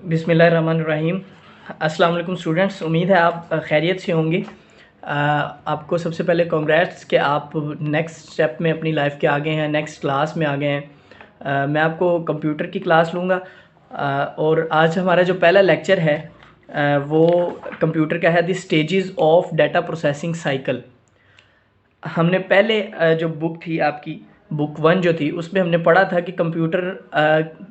बिस्मिल्लाहिर्रहमानिर्रहीम। अस्सलाम वालेकुम स्टूडेंट्स, उम्मीद है आप खैरियत से होंगे। आपको सबसे पहले कांग्रेट्स कि आप नेक्स्ट स्टेप में अपनी लाइफ के आगे हैं, नेक्स्ट क्लास में आ गए हैं। मैं आपको कंप्यूटर की क्लास लूँगा और आज हमारा जो पहला लेक्चर है वो कंप्यूटर का है the stages of data processing cycle. हमने पहले जो बुक थी आपकी बुक 1 जो थी उसमें हमने पढ़ा था कि कंप्यूटर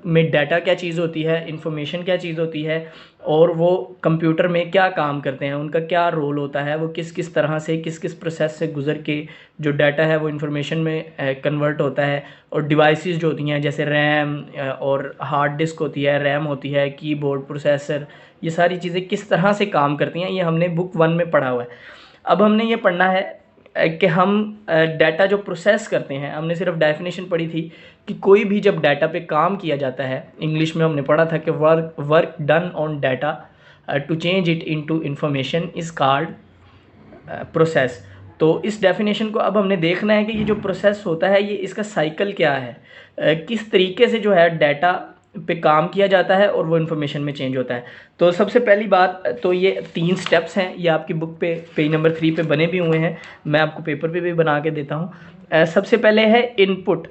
में डाटा क्या चीज़ होती है, इंफॉर्मेशन क्या चीज़ होती है और वो कंप्यूटर में क्या काम करते हैं, उनका क्या रोल होता है, वो किस किस तरह से किस किस प्रोसेस से गुज़र के जो डाटा है वो इंफॉर्मेशन में कन्वर्ट होता है। और डिवाइसेस जो होती हैं जैसे रैम और हार्ड डिस्क होती है, रैम होती है, कीबोर्ड, प्रोसेसर, ये सारी चीज़ें किस तरह से काम करती हैं, ये हमने बुक 1 में पढ़ा हुआ है। अब हमने ये पढ़ना है कि हम डाटा जो प्रोसेस करते हैं, हमने सिर्फ डेफिनेशन पढ़ी थी कि कोई भी जब डाटा पे काम किया जाता है, इंग्लिश में हमने पढ़ा था कि work done on data to change it into information is called process. तो इस डेफिनेशन को अब हमने देखना है कि ये जो प्रोसेस होता है ये इसका साइकिल क्या है, किस तरीके से जो है डाटा पे काम किया जाता है और वो इन्फॉर्मेशन में चेंज होता है। तो सबसे पहली बात तो ये 3 स्टेप्स हैं, ये आपकी बुक पे पेज नंबर 3 पे बने भी हुए हैं, मैं आपको पेपर पे भी बना के देता हूँ। सबसे पहले है इनपुट।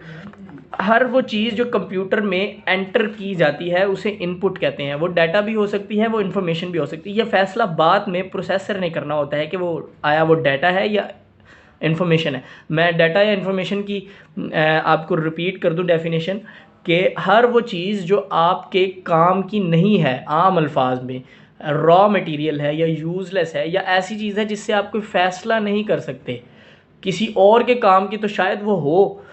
हर वो चीज़ जो कंप्यूटर में एंटर की जाती है उसे इनपुट कहते हैं। वो डाटा भी हो सकती है, वो इन्फॉर्मेशन भी हो सकती है। ये फैसला बाद में प्रोसेसर ने करना होता है कि वो वो डाटा है या इन्फॉर्मेशन है। मैं डाटा या इन्फॉर्मेशन की आपको रिपीट कर दूं डेफिनेशन कि हर वो चीज़ जो आपके काम की नहीं है, आम अल्फाज में रॉ मटेरियल है या यूज़लेस है या ऐसी चीज़ है जिससे आप कोई फ़ैसला नहीं कर सकते, किसी और के काम की तो शायद वो हो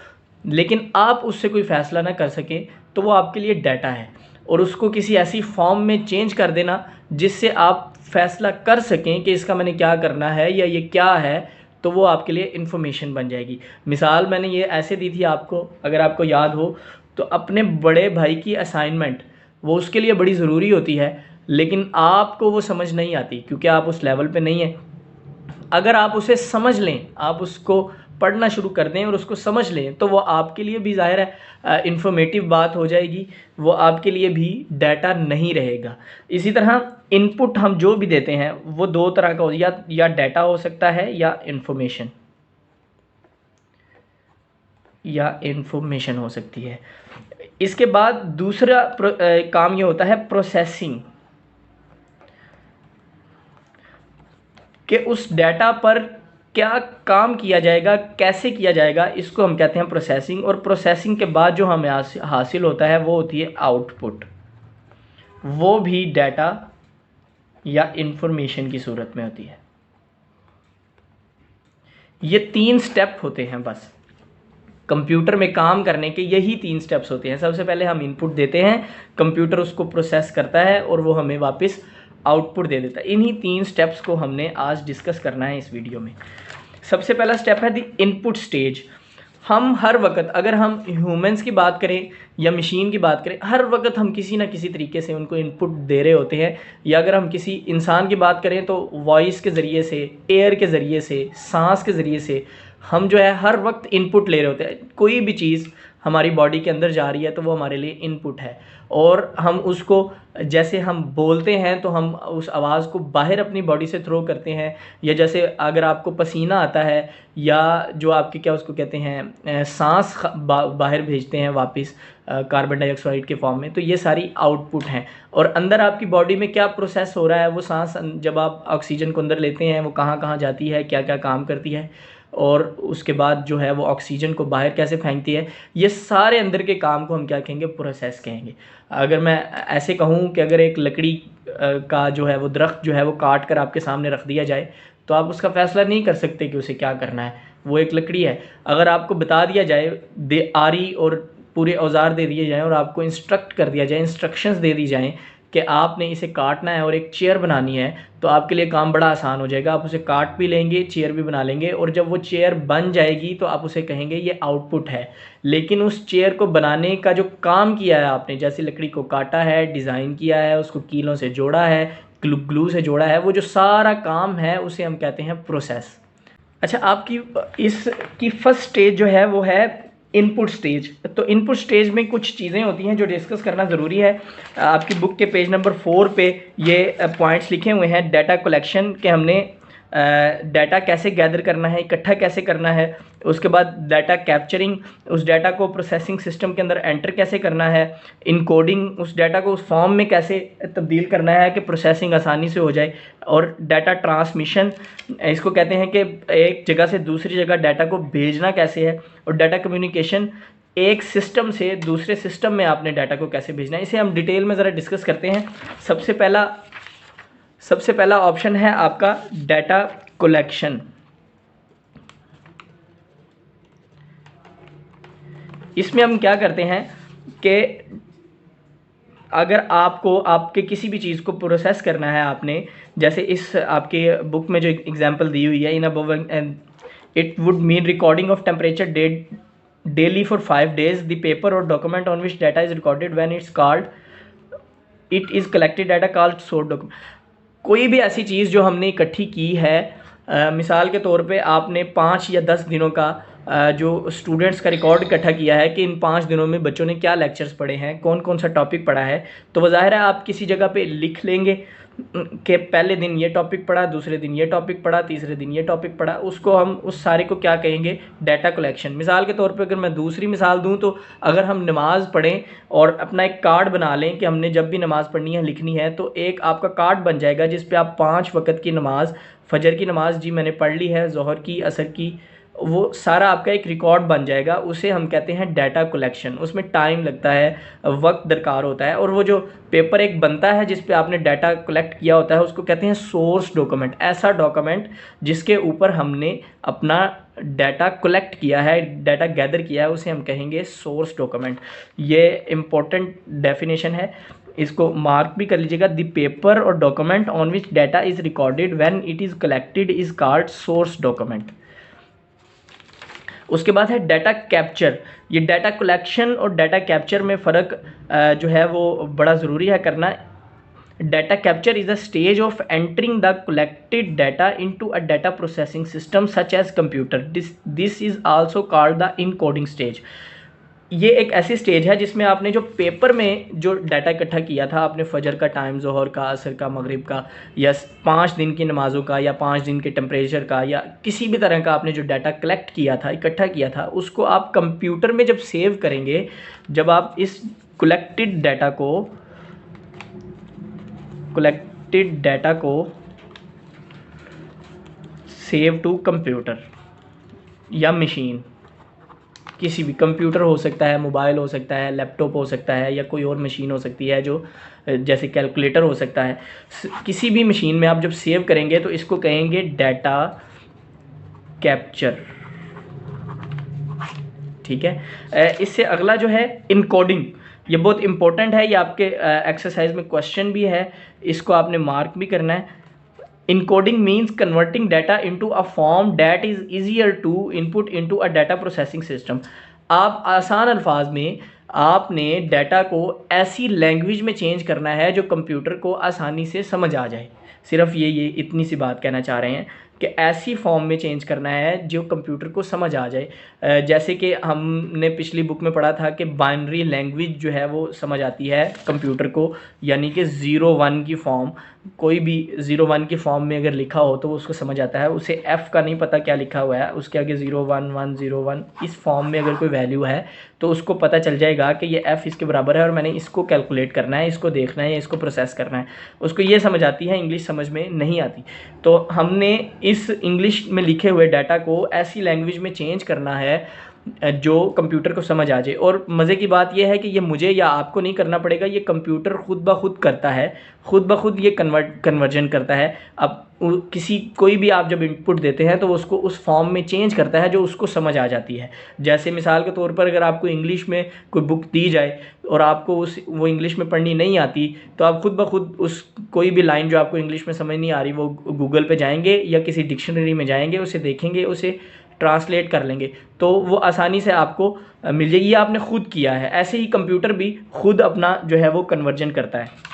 लेकिन आप उससे कोई फ़ैसला ना कर सकें, तो वो आपके लिए डाटा है। और उसको किसी ऐसी फॉर्म में चेंज कर देना जिससे आप फ़ैसला कर सकें कि इसका मैंने क्या करना है या ये क्या है, तो वो आपके लिए इन्फॉर्मेशन बन जाएगी। मिसाल मैंने ये ऐसे दी थी आपको, अगर आपको याद हो तो अपने बड़े भाई की असाइनमेंट वो उसके लिए बड़ी ज़रूरी होती है लेकिन आपको वो समझ नहीं आती क्योंकि आप उस लेवल पे नहीं हैं। अगर आप उसे समझ लें, आप उसको पढ़ना शुरू कर दें और उसको समझ लें, तो वो आपके लिए भी ज़ाहिर है इंफॉर्मेटिव बात हो जाएगी, वो आपके लिए भी डाटा नहीं रहेगा। इसी तरह इनपुट हम जो भी देते हैं वो 2 तरह का हो, या डाटा हो सकता है या इन्फॉर्मेशन हो सकती है। इसके बाद दूसरा काम ये होता है प्रोसेसिंग, कि उस डाटा पर क्या काम किया जाएगा, कैसे किया जाएगा, इसको हम कहते हैं प्रोसेसिंग। और प्रोसेसिंग के बाद जो हमें हासिल होता है वो होती है आउटपुट, वो भी डाटा या इंफॉर्मेशन की सूरत में होती है। ये 3 स्टेप होते हैं बस कंप्यूटर में काम करने के, यही 3 स्टेप्स होते हैं। सबसे पहले हम इनपुट देते हैं, कंप्यूटर उसको प्रोसेस करता है और वो हमें वापस आउटपुट दे देता है। इन्हीं 3 स्टेप्स को हमने आज डिस्कस करना है इस वीडियो में। सबसे पहला स्टेप है द इनपुट स्टेज। हम हर वक्त, अगर हम ह्यूमंस की बात करें या मशीन की बात करें, हर वक्त हम किसी ना किसी तरीके से उनको इनपुट दे रहे होते हैं। या अगर हम किसी इंसान की बात करें तो वॉइस के ज़रिए से, एयर के ज़रिए से, सांस के ज़रिए से हम जो है हर वक्त इनपुट ले रहे होते हैं। कोई भी चीज़ हमारी बॉडी के अंदर जा रही है तो वो हमारे लिए इनपुट है और हम उसको, जैसे हम बोलते हैं तो हम उस आवाज़ को बाहर अपनी बॉडी से थ्रो करते हैं, या जैसे अगर आपको पसीना आता है या जो आपके क्या उसको कहते हैं सांस बाहर भेजते हैं वापस कार्बन डाइऑक्साइड के फॉर्म में, तो ये सारी आउटपुट हैं। और अंदर आपकी बॉडी में क्या प्रोसेस हो रहा है, वो सांस जब आप ऑक्सीजन को अंदर लेते हैं वो कहाँ कहाँ जाती है, क्या क्या काम करती है, और उसके बाद जो है वो ऑक्सीजन को बाहर कैसे फेंकती है, ये सारे अंदर के काम को हम क्या कहेंगे, प्रोसेस कहेंगे। अगर मैं ऐसे कहूँ कि अगर एक लकड़ी का जो है वो दरख्त जो है वो काट कर आपके सामने रख दिया जाए तो आप उसका फ़ैसला नहीं कर सकते कि उसे क्या करना है, वो एक लकड़ी है। अगर आपको बता दिया जाए, आरी और पूरे औजार दे दिए जाएँ और आपको इंस्ट्रक्ट कर दिया जाए, इंस्ट्रक्शंस दे दी जाएँ कि आपने इसे काटना है और एक चेयर बनानी है, तो आपके लिए काम बड़ा आसान हो जाएगा। आप उसे काट भी लेंगे, चेयर भी बना लेंगे, और जब वो चेयर बन जाएगी तो आप उसे कहेंगे ये आउटपुट है। लेकिन उस चेयर को बनाने का जो काम किया है आपने, जैसे लकड़ी को काटा है, डिज़ाइन किया है, उसको कीलों से जोड़ा है, ग्लू से जोड़ा है, वो जो सारा काम है उसे हम कहते हैं प्रोसेस। अच्छा, आपकी इसकी फर्स्ट स्टेज जो है वो है इनपुट स्टेज। तो इनपुट स्टेज में कुछ चीज़ें होती हैं जो डिस्कस करना ज़रूरी है। आपकी बुक के पेज नंबर 4 पे ये पॉइंट्स लिखे हुए हैं। डाटा कलेक्शन के हमने डाटा कैसे गैदर करना है, इकट्ठा कैसे करना है, उसके बाद डाटा कैप्चरिंग, उस डाटा को प्रोसेसिंग सिस्टम के अंदर एंटर कैसे करना है, इनकोडिंग, उस डाटा को उस फॉर्म में कैसे तब्दील करना है कि प्रोसेसिंग आसानी से हो जाए, और डाटा ट्रांसमिशन, इसको कहते हैं कि एक जगह से दूसरी जगह डाटा को भेजना कैसे है, और डाटा कम्युनिकेशन, एक सिस्टम से दूसरे सिस्टम में आपने डाटा को कैसे भेजना है। इसे हम डिटेल में ज़रा डिस्कस करते हैं। सबसे पहला ऑप्शन है आपका डाटा कलेक्शन। इसमें हम क्या करते हैं कि अगर आपको आपके किसी भी चीज़ को प्रोसेस करना है, आपने जैसे इस आपके बुक में जो एग्जांपल दी हुई है, in above it would mean recording of temperature daily for 5 days, the paper और document on which data is recorded when it is collected data called source document. कोई भी ऐसी चीज़ जो हमने इकट्ठी की है, मिसाल के तौर पे आपने 5 या 10 दिनों का जो स्टूडेंट्स का रिकॉर्ड इकट्ठा किया है कि इन 5 दिनों में बच्चों ने क्या लेक्चर्स पढ़े हैं, कौन कौन सा टॉपिक पढ़ा है, तो वह ज़ाहिर है आप किसी जगह पे लिख लेंगे कि पहले दिन ये टॉपिक पढ़ा, दूसरे दिन ये टॉपिक पढ़ा, तीसरे दिन ये टॉपिक पढ़ा। उसको हम उस सारे को क्या कहेंगे, डाटा कलेक्शन। मिसाल के तौर पे अगर मैं दूसरी मिसाल दूं तो अगर हम नमाज़ पढ़ें और अपना एक कार्ड बना लें कि हमने जब भी नमाज़ पढ़नी है लिखनी है, तो एक आपका कार्ड बन जाएगा जिस पे आप 5 वक्त की नमाज़, फजर की नमाज़ जी मैंने पढ़ ली है, ज़ोहर की, असर की, वो सारा आपका एक रिकॉर्ड बन जाएगा। उसे हम कहते हैं डाटा कलेक्शन। उसमें टाइम लगता है, वक्त दरकार होता है, और वो जो पेपर एक बनता है जिस पे आपने डाटा कलेक्ट किया होता है उसको कहते हैं सोर्स डॉक्यूमेंट। ऐसा डॉक्यूमेंट जिसके ऊपर हमने अपना डाटा कलेक्ट किया है, डाटा गैदर किया है, उसे हम कहेंगे सोर्स डॉक्यूमेंट। ये इम्पोर्टेंट डेफिनेशन है, इसको मार्क भी कर लीजिएगा। द पेपर और document on which data is recorded when it is collected is called source document. उसके बाद है डाटा कैप्चर। ये डाटा कलेक्शन और डाटा कैप्चर में फ़र्क जो है वो बड़ा ज़रूरी है करना। Data capture is a stage of entering the collected data into a data processing system such as computer. This is also called the encoding stage. ये एक ऐसी स्टेज है जिसमें आपने जो पेपर में जो डाटा इकट्ठा किया था, आपने फजर का टाइम, ज़ोहर का, असर का, मगरिब का, या 5 दिन की नमाज़ों का, या 5 दिन के टेम्परेचर का, या किसी भी तरह का आपने जो डाटा कलेक्ट किया था, इकट्ठा किया था, उसको आप कंप्यूटर में जब सेव करेंगे, जब आप इस कलेक्टेड डाटा को सेव टू कंप्यूटर या मशीन, किसी भी कंप्यूटर हो सकता है, मोबाइल हो सकता है, लैपटॉप हो सकता है, या कोई और मशीन हो सकती है जो जैसे कैलकुलेटर हो सकता है, किसी भी मशीन में आप जब सेव करेंगे तो इसको कहेंगे डाटा कैप्चर। ठीक है। इससे अगला जो है इनकोडिंग, ये बहुत इंपॉर्टेंट है, ये आपके एक्सरसाइज में क्वेश्चन भी है, इसको आपने मार्क भी करना है। Encoding means converting data into a form that is easier to input into a data processing system. आप आसान अल्फाज में आपने डाटा को ऐसी लैंग्वेज में चेंज करना है जो कंप्यूटर को आसानी से समझ आ जाए। सिर्फ ये इतनी सी बात कहना चाह रहे हैं कि ऐसी फॉर्म में चेंज करना है जो कंप्यूटर को समझ आ जाए। जैसे कि हमने पिछली बुक में पढ़ा था कि बाइनरी लैंग्वेज जो है वो समझ आती है कंप्यूटर को, यानी कि 0-1 की फॉर्म, कोई भी 0-1 की फॉर्म में अगर लिखा हो तो उसको समझ आता है। उसे F का नहीं पता क्या लिखा हुआ है, उसके आगे 0-1-1-0-1 इस फॉर्म में अगर कोई वैल्यू है तो उसको पता चल जाएगा कि ये F इसके बराबर है और मैंने इसको कैलकुलेट करना है, इसको देखना है या इसको प्रोसेस करना है। उसको ये समझ आती है, इंग्लिश समझ में नहीं आती। तो हमने इस इंग्लिश में लिखे हुए डाटा को ऐसी लैंग्वेज में चेंज करना है जो कंप्यूटर को समझ आ जाए। और मज़े की बात यह है कि ये मुझे या आपको नहीं करना पड़ेगा, ये कंप्यूटर खुद ब खुद करता है, खुद ब खुद ये कन्वर्जन करता है। अब कोई भी आप जब इनपुट देते हैं तो उसको उस फॉर्म में चेंज करता है जो उसको समझ आ जाती है। जैसे मिसाल के तौर पर अगर आपको इंग्लिश में कोई बुक दी जाए और आपको वो इंग्लिश में पढ़नी नहीं आती, तो आप खुद ब खुद उस कोई भी लाइन जो आपको इंग्लिश में समझ नहीं आ रही, वो गूगल पे जाएंगे या किसी डिक्शनरी में जाएंगे, उसे देखेंगे, उसे ट्रांसलेट कर लेंगे, तो वो आसानी से आपको मिल जाएगी। ये आपने खुद किया है। ऐसे ही कंप्यूटर भी खुद अपना जो है वो कन्वर्जन करता है।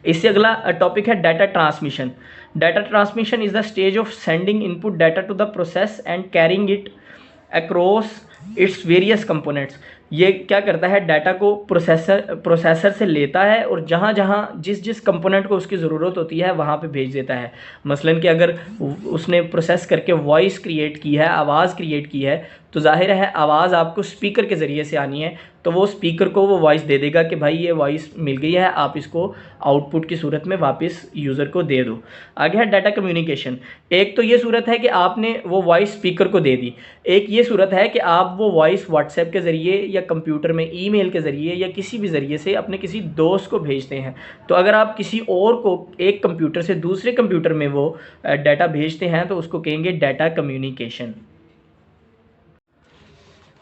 इससे अगला टॉपिक है data transmission. Data transmission is the stage of sending input data to the process and carrying it across its various components. ये क्या करता है, डाटा को प्रोसेसर से लेता है और जहाँ जहाँ जिस जिस कंपोनेंट को उसकी ज़रूरत होती है वहाँ पे भेज देता है। मसलन कि अगर उसने प्रोसेस करके वॉइस क्रिएट की है, आवाज़ क्रिएट की है, तो जाहिर है आवाज़ आपको स्पीकर के ज़रिए से आनी है, तो वो स्पीकर को वो वॉइस दे देगा कि भाई ये वॉइस मिल गई है, आप इसको आउटपुट की सूरत में वापस यूज़र को दे दो। आगे है डाटा कम्युनिकेशन। एक तो ये सूरत है कि आपने वो वॉइस स्पीकर को दे दी, एक ये सूरत है कि आप वो वॉइस व्हाट्सएप के ज़रिए या कंप्यूटर में ईमेल के ज़रिए या किसी भी ज़रिए से अपने किसी दोस्त को भेजते हैं। तो अगर आप किसी और को एक कंप्यूटर से दूसरे कंप्यूटर में वो डाटा भेजते हैं तो उसको कहेंगे डाटा कम्युनिकेशन।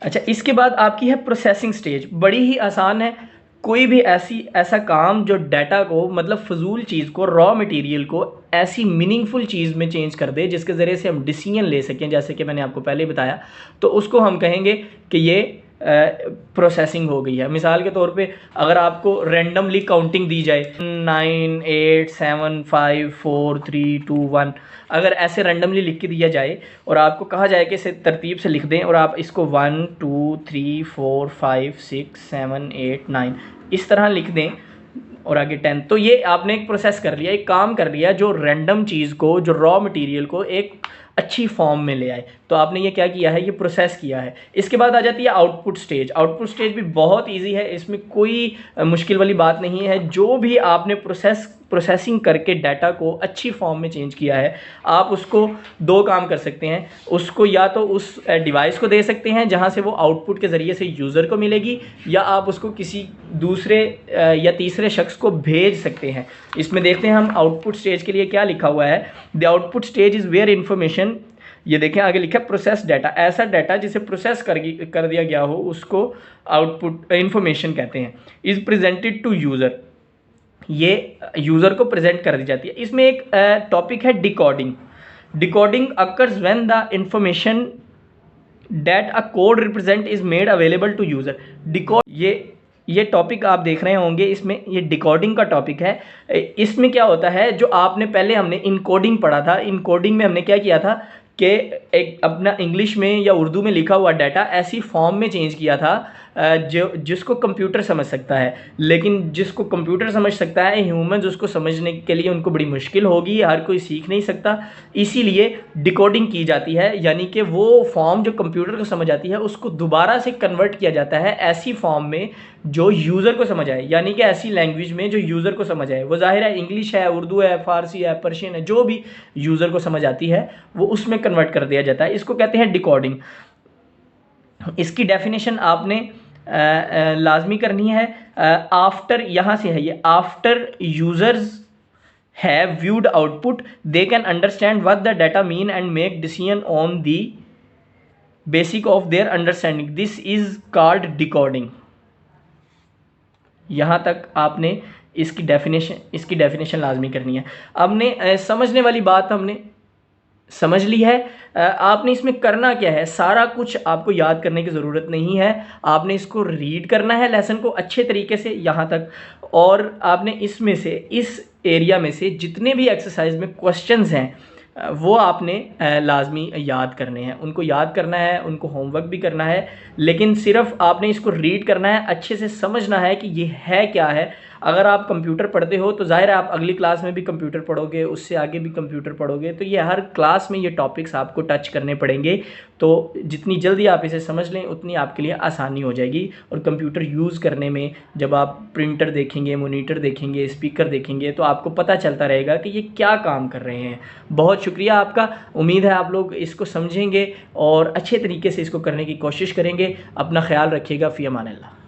अच्छा, इसके बाद आपकी है प्रोसेसिंग स्टेज। बड़ी ही आसान है, कोई भी ऐसा काम जो डाटा को, मतलब फजूल चीज़ को, रॉ मटेरियल को ऐसी मीनिंगफुल चीज़ में चेंज कर दे जिसके ज़रिए से हम डिसीजन ले सकें, जैसे कि मैंने आपको पहले बताया, तो उसको हम कहेंगे कि ये प्रोसेसिंग हो गई है। मिसाल के तौर पे अगर आपको रैंडमली काउंटिंग दी जाए 9 8 7 5 4 3 2 1, अगर ऐसे रैंडमली लिख के दिया जाए और आपको कहा जाए कि इसे तरतीब से लिख दें और आप इसको 1 2 3 4 5 6 7 8 9 इस तरह लिख दें और आगे 10, तो ये आपने एक प्रोसेस कर लिया, एक काम कर लिया जो रैंडम चीज़ को, जो रॉ मटेरियल को एक अच्छी फॉर्म में ले आए। तो आपने ये क्या किया है, ये प्रोसेस किया है। इसके बाद आ जाती है आउटपुट स्टेज। आउटपुट स्टेज भी बहुत इजी है, इसमें कोई मुश्किल वाली बात नहीं है। जो भी आपने प्रोसेसिंग करके डाटा को अच्छी फॉर्म में चेंज किया है, आप उसको दो काम कर सकते हैं। उसको या तो उस डिवाइस को दे सकते हैं जहां से वो आउटपुट के ज़रिए से यूज़र को मिलेगी, या आप उसको किसी दूसरे या तीसरे शख्स को भेज सकते हैं। इसमें देखते हैं हम आउटपुट स्टेज के लिए क्या लिखा हुआ है। The output stage is where information, ये देखें आगे लिखा है प्रोसेस डाटा। ऐसा डाटा जिसे प्रोसेस कर दिया गया हो उसको आउटपुट इन्फॉर्मेशन कहते हैं। इज़ प्रेजेंटेड टू यूज़र, ये यूज़र को प्रेजेंट कर दी जाती है। इसमें एक टॉपिक है decoding. Decoding occurs when the information that a code represent is made available to user. Decode, ये टॉपिक आप देख रहे होंगे, इसमें ये डिकोडिंग का टॉपिक है। इसमें क्या होता है, जो आपने पहले हमने इनकोडिंग पढ़ा था, इनकोडिंग में हमने क्या किया था कि एक अपना इंग्लिश में या उर्दू में लिखा हुआ डाटा ऐसी फॉर्म में चेंज किया था जिसको कंप्यूटर समझ सकता है। लेकिन जिसको कंप्यूटर समझ सकता है, ह्यूमंस उसको समझने के लिए उनको बड़ी मुश्किल होगी, हर कोई सीख नहीं सकता। इसीलिए डिकोडिंग की जाती है, यानी कि वो फॉर्म जो कंप्यूटर को समझ आती है उसको दोबारा से कन्वर्ट किया जाता है ऐसी फॉर्म में जो यूज़र को समझ आए, यानी कि ऐसी लैंग्वेज में जो यूज़र को समझ आए। वो जाहिर है इंग्लिश है, उर्दू है, फ़ारसी है, पर्शियन है, जो भी यूज़र को समझ आती है वो उसमें कन्वर्ट कर दिया जाता है। इसको कहते हैं डिकोडिंग। इसकी डेफिनेशन आपने लाजमी करनी है। आफ्टर, यहाँ से है ये, after users have viewed output they can understand what the data mean and make decision on the basic of their understanding, this is called decoding. यहाँ तक आपने इसकी डेफिनेशन लाजमी करनी है। हमने समझने वाली बात हमने समझ ली है। आपने इसमें करना क्या है, सारा कुछ आपको याद करने की ज़रूरत नहीं है। आपने इसको रीड करना है, लेसन को अच्छे तरीके से यहाँ तक, और आपने इसमें से, इस एरिया में से जितने भी एक्सरसाइज में क्वेश्चंस हैं वो आपने लाजमी याद करने हैं। उनको याद करना है, उनको होमवर्क भी करना है, लेकिन सिर्फ आपने इसको रीड करना है, अच्छे से समझना है कि ये है क्या है। अगर आप कंप्यूटर पढ़ते हो तो ज़ाहिर है आप अगली क्लास में भी कंप्यूटर पढ़ोगे, उससे आगे भी कंप्यूटर पढ़ोगे, तो ये हर क्लास में ये टॉपिक्स आपको टच करने पड़ेंगे। तो जितनी जल्दी आप इसे समझ लें उतनी आपके लिए आसानी हो जाएगी। और कंप्यूटर यूज़ करने में जब आप प्रिंटर देखेंगे, मोनीटर देखेंगे, स्पीकर देखेंगे, तो आपको पता चलता रहेगा कि ये क्या काम कर रहे हैं। बहुत शुक्रिया आपका, उम्मीद है आप लोग इसको समझेंगे और अच्छे तरीके से इसको करने की कोशिश करेंगे। अपना ख्याल रखिएगा। फ़ी अमान अल्लाह।